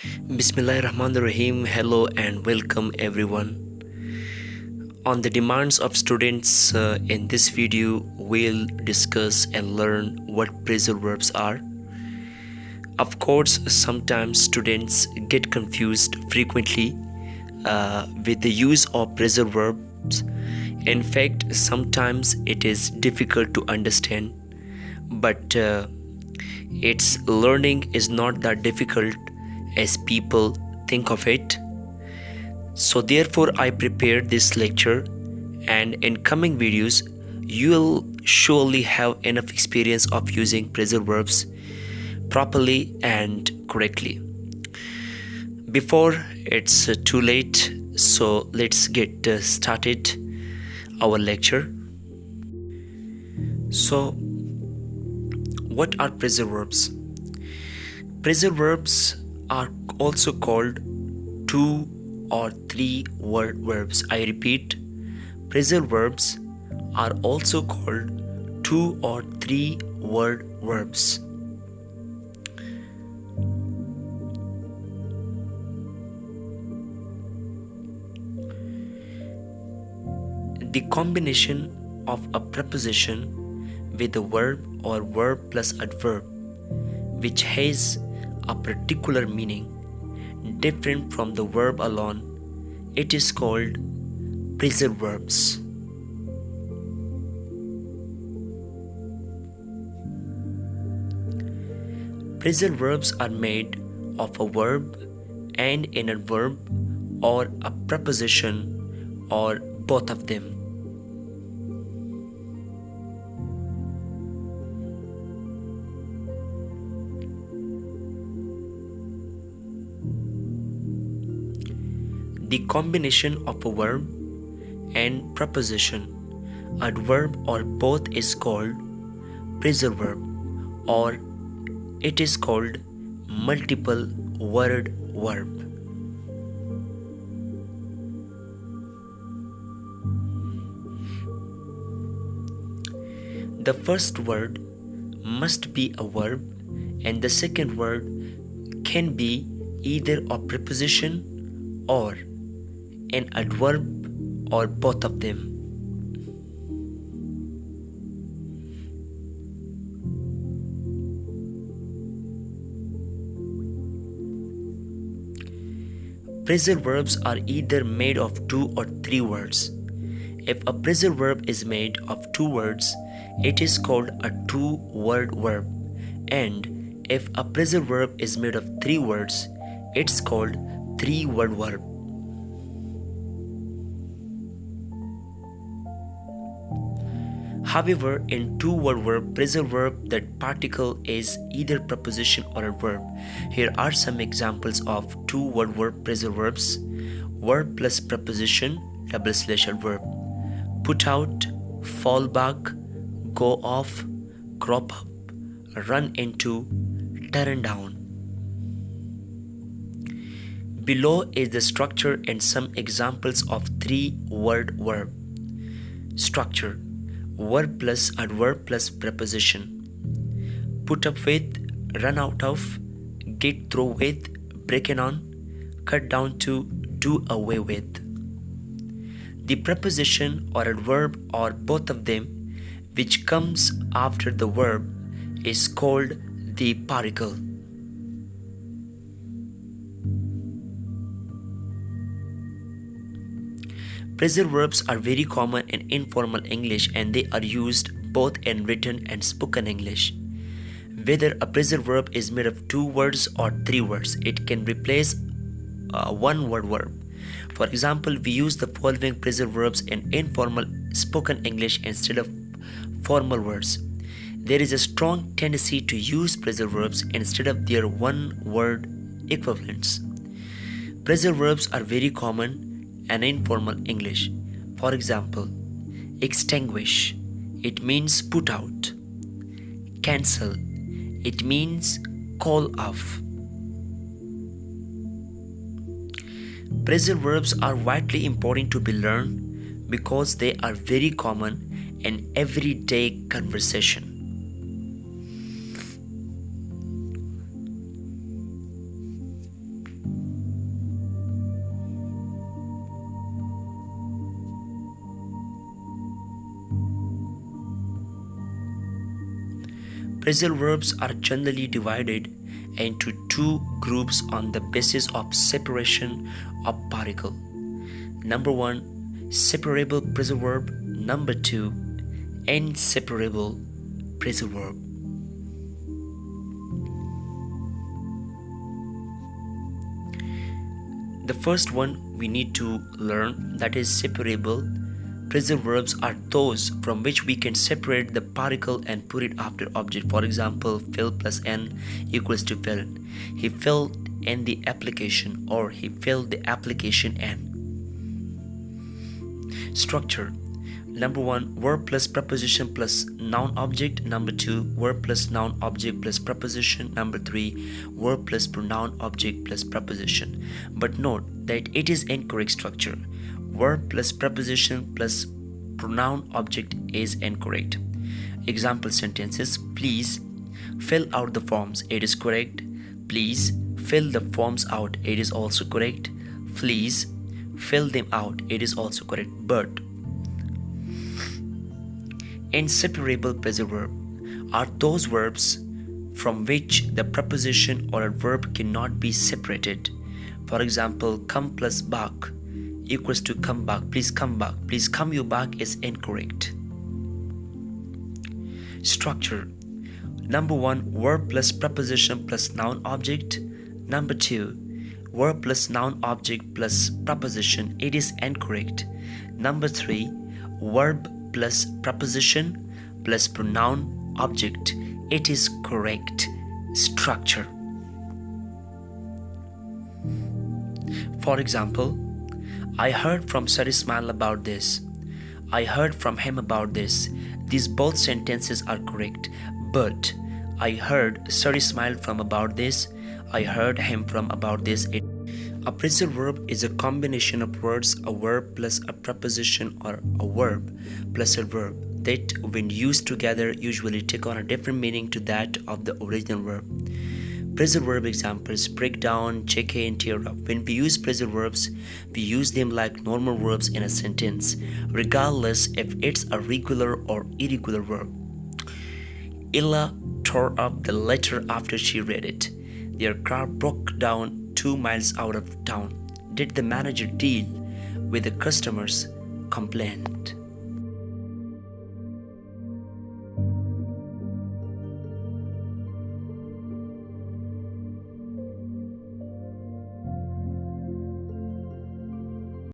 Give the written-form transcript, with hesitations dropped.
Bismillahirrahmanirrahim. Hello and welcome everyone. On the demands of students, in this video, we'll discuss and learn what phrasal verbs are. Of course, sometimes students get confused frequently with the use of phrasal verbs. In fact, sometimes it is difficult to understand, but its learning is not that difficult as people think of it. So therefore I prepared this lecture, and in coming videos you'll surely have enough experience of using phrasal verbs properly and correctly. Before it's too late, so let's get started our lecture. So what are phrasal verbs? Phrasal verbs are also called two or three-word verbs. I repeat, phrasal verbs are also called two or three-word verbs. The combination of a preposition with a verb or verb plus adverb which has a particular meaning different from the verb alone, it is called phrasal verbs. Phrasal verbs are made of a verb and an adverb or a preposition or both of them. The combination of a verb and preposition, adverb or both is called phrasal verb, or it is called multiple word verb. The first word must be a verb and the second word can be either a preposition or an adverb or both of them. Phrasal verbs are either made of two or three words. If a phrasal verb is made of two words, it is called a two-word verb, and if a phrasal verb is made of three words, it's called three-word verb. However, in two-word verb, phrasal verb, that particle is either preposition or a verb. Here are some examples of two-word verb phrasal verbs. Verb plus preposition / adverb. Put out, fall back, go off, crop up, run into, turn down. Below is the structure and some examples of three-word verb. Structure: verb plus adverb plus preposition. Put up with, run out of, get through with, break on, cut down to, do away with. The preposition or adverb or both of them which comes after the verb is called the particle. Phrasal verbs are very common in informal English and they are used both in written and spoken English. Whether a phrasal verb is made of two words or three words, it can replace a one-word verb. For example, we use the following phrasal verbs in informal spoken English instead of formal words. There is a strong tendency to use phrasal verbs instead of their one-word equivalents. Phrasal verbs are very common and informal English. For example, extinguish, it means put out. Cancel, it means call off. Phrasal verbs are vitally important to be learned because they are very common in everyday conversation. Phrasal verbs are generally divided into two groups on the basis of separation of particle. Number 1, separable phrasal verb. Number 2, inseparable phrasal verb. The first one we need to learn, that is separable. Phrasal verbs are those from which we can separate the particle and put it after object. For example, fill plus n equals to fill. He filled in the application, or he filled the application n. Structure. Number 1, verb plus preposition plus noun object. Number 2, verb plus noun object plus preposition. Number 3, verb plus pronoun object plus preposition. But note that it is incorrect structure. Verb plus preposition plus pronoun object is incorrect. Example sentences: please fill out the forms. It is correct. Please fill the forms out. It is also correct. Please fill them out. It is also correct. But inseparable phrasal verb are those verbs from which the preposition or a verb cannot be separated. For example, come plus back equals to come back. Please come back. Please come you back is incorrect. Structure. Number 1, verb plus preposition plus noun object. Number 2, verb plus noun object plus preposition. It is incorrect. Number 3, verb plus preposition plus pronoun object. It is correct structure. For example, I heard from Sir Ismail about this. I heard from him about this. These both sentences are correct. But I heard Sir Ismail from about this. I heard him from about this. A phrasal verb is a combination of words, a verb plus a preposition, or a verb plus a verb that, when used together, usually take on a different meaning to that of the original verb. Phrasal verb examples: break down, check in, tear up. When we use phrasal verbs, we use them like normal verbs in a sentence, regardless if it's a regular or irregular verb. Ella tore up the letter after she read it. Their car broke down 2 miles out of town. Did the manager deal with the customer's complaint?